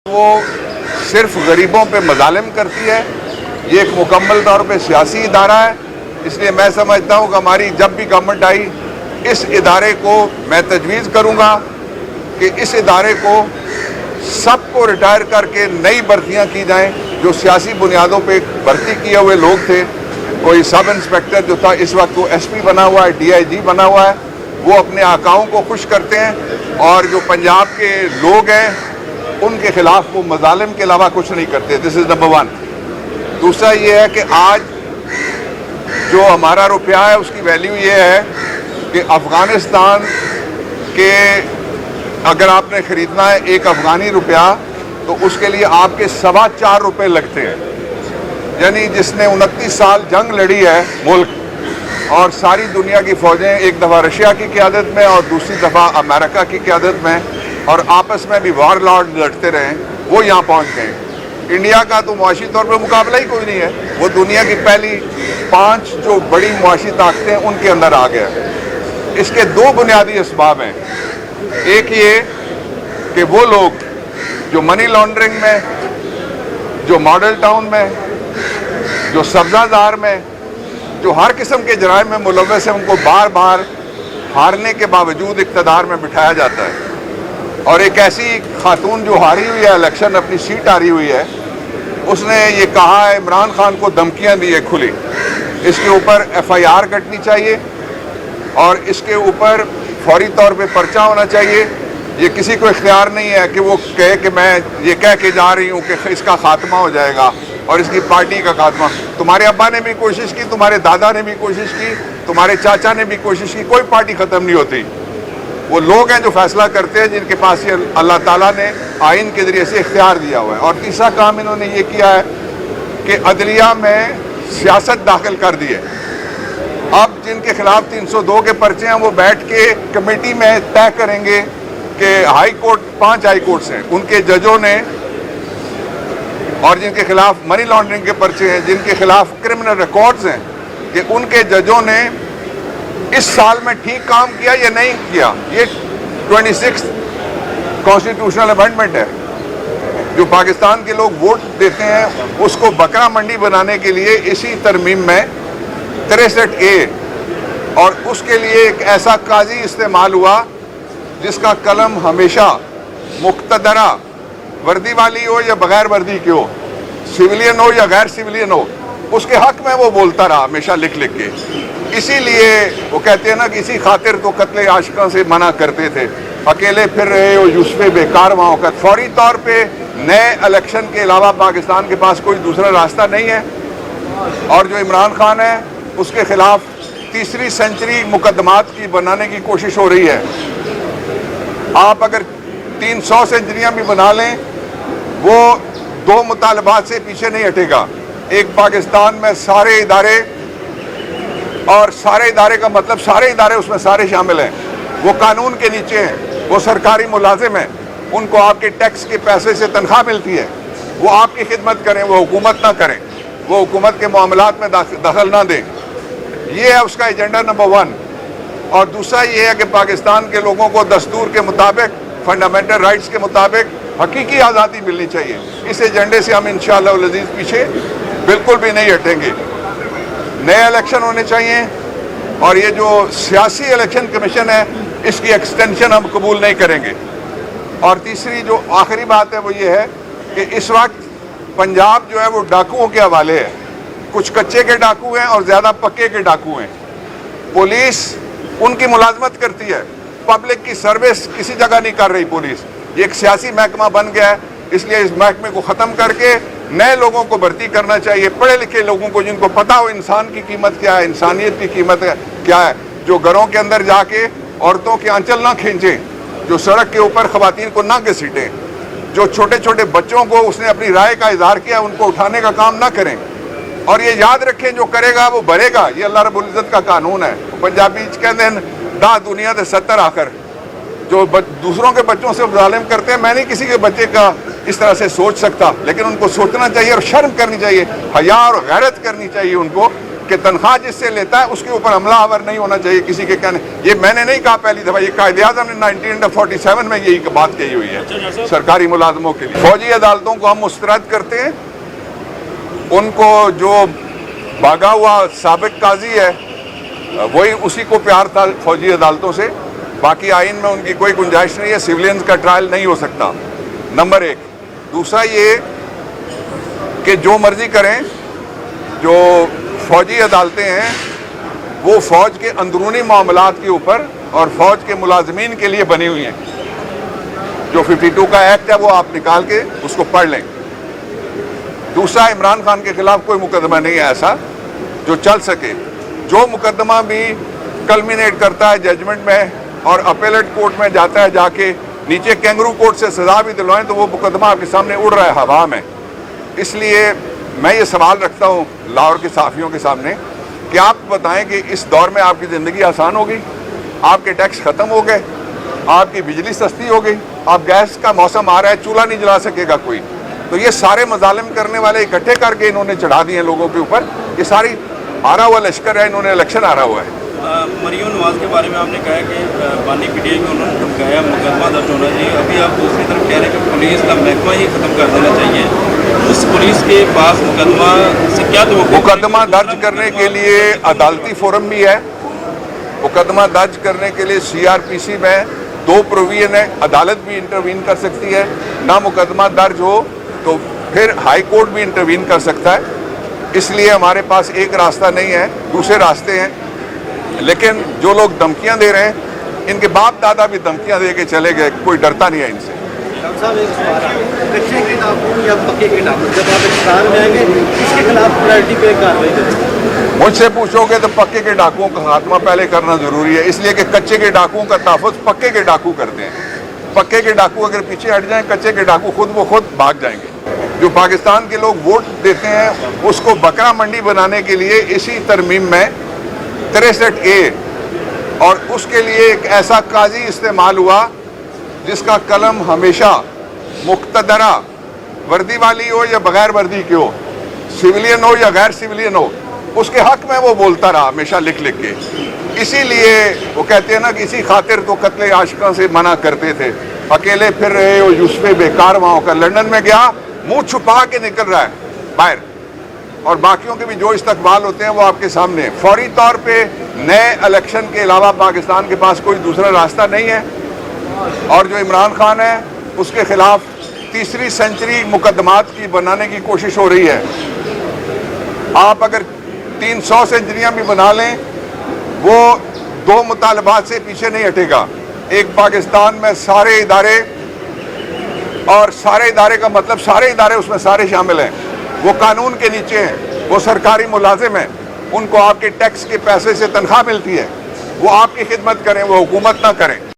वो सिर्फ गरीबों पे मजालिम करती है। ये एक मुकम्मल तौर पे सियासी इदारा है। इसलिए मैं समझता हूँ कि हमारी जब भी गवर्नमेंट आई, इस इदारे को मैं तजवीज़ करूँगा कि इस इदारे को सबको रिटायर करके नई भर्तियाँ की जाएँ। जो सियासी बुनियादों पे भर्ती किए हुए लोग थे, कोई सब इंस्पेक्टर जो था इस वक्त वो SP बना हुआ है, DIG बना हुआ है, वो अपने आकाओं को खुश करते हैं और जो पंजाब के लोग हैं उनके खिलाफ वो मजालिम के अलावा कुछ नहीं करते। This is number 1। दूसरा ये है कि आज जो हमारा रुपया है उसकी वैल्यू ये है कि अफ़गानिस्तान के अगर आपने ख़रीदना है एक अफ़गानी रुपया तो उसके लिए आपके 4.25 रुपये लगते हैं। यानी जिसने 29 साल जंग लड़ी है मुल्क और सारी दुनिया की फ़ौजें, एक दफ़ा रशिया की क़यादत में और दूसरी दफ़ा अमेरिका की क़यादत में, और आपस में भी वार लॉर्ड लड़ते रहे, वो यहाँ पहुँच गए। इंडिया का तो मुआशी तौर पर मुकाबला ही कोई नहीं है। वो दुनिया की पहली 5 जो बड़ी मुआशी ताकतें उनके अंदर आ गया। इसके 2 बुनियादी असबाब हैं। एक ये कि वो लोग जो मनी लॉन्ड्रिंग में, जो मॉडल टाउन में, जो सब्ज़ादार में, जो हर किस्म के जराइम में मुलव्वस है, उनको बार बार हारने के बावजूद इक़्तिदार में बिठाया जाता है। और एक ऐसी खातून जो हारी हुई है इलेक्शन, अपनी सीट हारी हुई है, उसने ये कहा है, इमरान खान को धमकियां दी है खुली। इसके ऊपर FIR कटनी चाहिए और इसके ऊपर फौरी तौर पे पर्चा होना चाहिए। ये किसी को इख्तियार नहीं है कि वो कहे कि मैं ये कह के जा रही हूँ कि इसका खात्मा हो जाएगा और इसकी पार्टी का खात्मा। तुम्हारे अब्बा ने भी कोशिश की, तुम्हारे दादा ने भी कोशिश की, तुम्हारे चाचा ने भी कोशिश की, कोई पार्टी ख़त्म नहीं होती। वो लोग हैं जो फैसला करते हैं, जिनके पास ये अल्लाह ताला ने आइन के ज़रिए से इख्तियार दिया हुआ है। और तीसरा काम इन्होंने ये किया है कि अदलिया में सियासत दाखिल कर दी है। अब जिनके खिलाफ 302 के पर्चे हैं वो बैठ के कमेटी में तय करेंगे कि हाई कोर्ट, 5 हाई कोर्ट्स हैं, उनके जजों ने, और जिनके खिलाफ मनी लॉन्ड्रिंग के पर्चे हैं, जिनके खिलाफ क्रिमिनल रिकॉर्ड्स हैं, कि उनके जजों ने इस साल में ठीक काम किया या नहीं किया। ये 26 कॉन्स्टिट्यूशनल अमेंडमेंट है जो पाकिस्तान के लोग वोट देते हैं, उसको बकरा मंडी बनाने के लिए इसी तरमीम में 63A, और उसके लिए एक ऐसा काजी इस्तेमाल हुआ जिसका कलम हमेशा मुक्तदरा, वर्दी वाली हो या बगैर वर्दी की हो, सिविलियन हो या गैर सिविलियन हो, उसके हक में वो बोलता रहा हमेशा लिख लिख के। इसीलिए वो कहते हैं ना कि इसी खातिर तो कत्ले आशिकों से मना करते थे, अकेले फिर रहे हो यूसुफ़े बेकार वहाँ का। फौरी तौर पे नए इलेक्शन के अलावा पाकिस्तान के पास कोई दूसरा रास्ता नहीं है। और जो इमरान खान है उसके खिलाफ तीसरी सेंचुरी मुकदमात की बनाने की कोशिश हो रही है। आप अगर 300 सेंचुरियाँ भी बना लें, वो 2 मुतालबात से पीछे नहीं हटेगा। एक, पाकिस्तान में सारे इदारे, और सारे इदारे का मतलब सारे इदारे, उसमें सारे शामिल हैं, वो कानून के नीचे हैं, वो सरकारी मुलाजिम हैं, उनको आपके टैक्स के पैसे से तनख्वाह मिलती है, वो आपकी खिदमत करें, वो हुकूमत ना करें, वो हुकूमत के मामलात में दखल ना दें। ये है उसका एजेंडा नंबर 1। और दूसरा ये है कि पाकिस्तान के लोगों को दस्तूर के मुताबिक, फंडामेंटल राइट्स के मुताबिक हकीकी आज़ादी मिलनी चाहिए। इस एजेंडे से हम इंशाअल्लाह अल अज़ीज़ पीछे बिल्कुल भी नहीं हटेंगे। नए इलेक्शन होने चाहिए, और ये जो सियासी इलेक्शन कमीशन है इसकी एक्सटेंशन हम कबूल नहीं करेंगे। और तीसरी जो आखिरी बात है वो ये है कि इस वक्त पंजाब जो है वो डाकुओं के हवाले है। कुछ कच्चे के डाकू हैं और ज़्यादा पक्के के डाकू हैं। पुलिस उनकी मुलाजमत करती है, पब्लिक की सर्विस किसी जगह नहीं कर रही पुलिस। ये एक सियासी महकमा बन गया है, इसलिए इस महकमे को ख़त्म करके नए लोगों को भर्ती करना चाहिए, पढ़े लिखे लोगों को, जिनको पता हो इंसान की कीमत क्या है, इंसानियत की कीमत क्या है, जो घरों के अंदर जाके औरतों के आंचल ना खींचें, जो सड़क के ऊपर ख़वातीन को ना घसीटें, जो छोटे छोटे बच्चों को उसने अपनी राय का इजहार किया उनको उठाने का काम ना करें। और ये याद रखें, जो करेगा वो भरेगा, ये अल्लाह रब्बुल इज़्ज़त का कानून है। पंजाबी कहते हैं दा दुनिया से 70 आकर, जो दूसरों के बच्चों से जालिम करते हैं, मैं नहीं किसी के बच्चे का इस तरह से सोच सकता, लेकिन उनको सोचना चाहिए और शर्म करनी चाहिए, हया और गैरत करनी चाहिए उनको کہ تنخواہ جس سے لیتا ہے اس کے اوپر عملہ آور نہیں ہونا چاہیے کسی کے کہنے. یہ میں نے نہیں کہا پہلی دفعہ, یہ قائد اعظم نے 1947 میں یہی بات کہی ہوئی ہے سرکاری ملازموں کے لیے. فوجی عدالتوں کو ہم مسترد کرتے ہیں. ان کو جو بھاگا ہوا سابق قاضی ہے وہی اسی کو پیار تھا فوجی عدالتوں سے. باقی آئین میں ان کی کوئی گنجائش نہیں ہے. سویلینز کا ٹرائل نہیں ہو سکتا, نمبر 1. دوسرا یہ کہ جو مرضی کریں, جو فوجی عدالتیں ہیں وہ فوج کے اندرونی معاملات کے اوپر اور فوج کے ملازمین کے لیے بنی ہوئی ہیں. جو 52 کا ایکٹ ہے وہ آپ نکال کے اس کو پڑھ لیں. دوسرا, عمران خان کے خلاف کوئی مقدمہ نہیں ہے ایسا جو چل سکے. جو مقدمہ بھی کلمینیٹ کرتا ہے ججمنٹ میں اور اپیلیٹ کورٹ میں جاتا ہے, جا کے نیچے کینگرو کورٹ سے سزا بھی دلوائیں, تو وہ مقدمہ آپ کے سامنے اڑ رہا ہے ہوا میں. اس لیے میں یہ سوال رکھتا ہوں لاہور کے صحافیوں کے سامنے کہ آپ بتائیں کہ اس دور میں آپ کی زندگی آسان ہو گئی, آپ کے ٹیکس ختم ہو گئے, آپ کی بجلی سستی ہو گئی, آپ گیس کا موسم آ رہا ہے, چولہا نہیں جلا سکے گا کوئی. تو یہ سارے مظالم کرنے والے اکٹھے کر کے انہوں نے چڑھا دیے لوگوں کے اوپر. یہ ساری آرا ہوا لشکر ہے, انہوں نے الیکشن آ رہا ہوا ہے. مریم نواز کے بارے میں آپ نے کہا کہ بانی پی ٹی آئی میں انہوں نے دھمکایا, مقدمہ درج ہونا چاہیے. ابھی آپ دوسری طرف کہہ رہے ہیں کہ پولیس کا محکمہ ہی ختم کر دینا چاہیے. اس پولیس کے پاس مقدمہ سے کیا توقع؟ مقدمہ درج کرنے کے لیے عدالتی فورم بھی ہے. مقدمہ درج کرنے کے لیے CRPC میں 2 پروویژن ہے. عدالت بھی انٹروین کر سکتی ہے. نہ مقدمہ درج ہو تو پھر ہائی کورٹ بھی انٹروین کر سکتا ہے. اس لیے ہمارے پاس ایک راستہ نہیں ہے, دوسرے راستے ہیں. لیکن جو لوگ دھمکیاں دے رہے ہیں, ان کے باپ دادا بھی دھمکیاں دے کے چلے گئے, کوئی ڈرتا نہیں ہے ان سے. ڈاکٹر صاحب ایک سوال ہے, کچے کے ڈاکو یا پکے کے ڈاکو جب آپ پاکستان میں آئیں گے اس کے خلاف پرائرٹی پہ کارروائی کریں گے؟ مجھ سے پوچھو گے تو پکے کے ڈاکوؤں کا خاتمہ پہلے کرنا ضروری ہے, اس لیے کہ کچے کے ڈاکوؤں کا تحفظ پکے کے ڈاکو کرتے ہیں. پکے کے ڈاکو اگر پیچھے ہٹ جائیں, کچے کے ڈاکو خود بخود بھاگ جائیں گے. جو پاکستان کے لوگ ووٹ دیتے ہیں اس کو بکرا منڈی بنانے کے لیے اسی ترمیم میں 63A اور اس کے لیے ایک ایسا قاضی استعمال ہوا جس کا قلم ہمیشہ مقتدرہ وردی والی ہو یا بغیر وردی کے ہو, سویلین ہو یا غیر سویلین ہو, اس کے حق میں وہ بولتا رہا ہمیشہ لکھ لکھ کے. اسی لیے وہ کہتے ہیں نا کہ اسی خاطر تو قتل عاشقاں سے منع کرتے تھے. اکیلے پھر رہے ہو یوسف بیکار وہاں کا, لندن میں گیا منہ چھپا کے نکل رہا ہے باہر, اور باقیوں کے بھی جو استقبال ہوتے ہیں وہ آپ کے سامنے. فوری طور پہ نئے الیکشن کے علاوہ پاکستان کے پاس کوئی دوسرا راستہ نہیں ہے. اور جو عمران خان ہے اس کے خلاف تیسری سینچری مقدمات کی بنانے کی کوشش ہو رہی ہے. آپ اگر 300 سینچریاں بھی بنا لیں وہ 2 مطالبات سے پیچھے نہیں ہٹے گا. ایک, پاکستان میں سارے ادارے, اور سارے ادارے کا مطلب سارے ادارے اس میں سارے شامل ہیں, وہ قانون کے نیچے ہیں, وہ سرکاری ملازم ہیں, ان کو آپ کے ٹیکس کے پیسے سے تنخواہ ملتی ہے, وہ آپ کی خدمت کریں, وہ حکومت نہ کریں.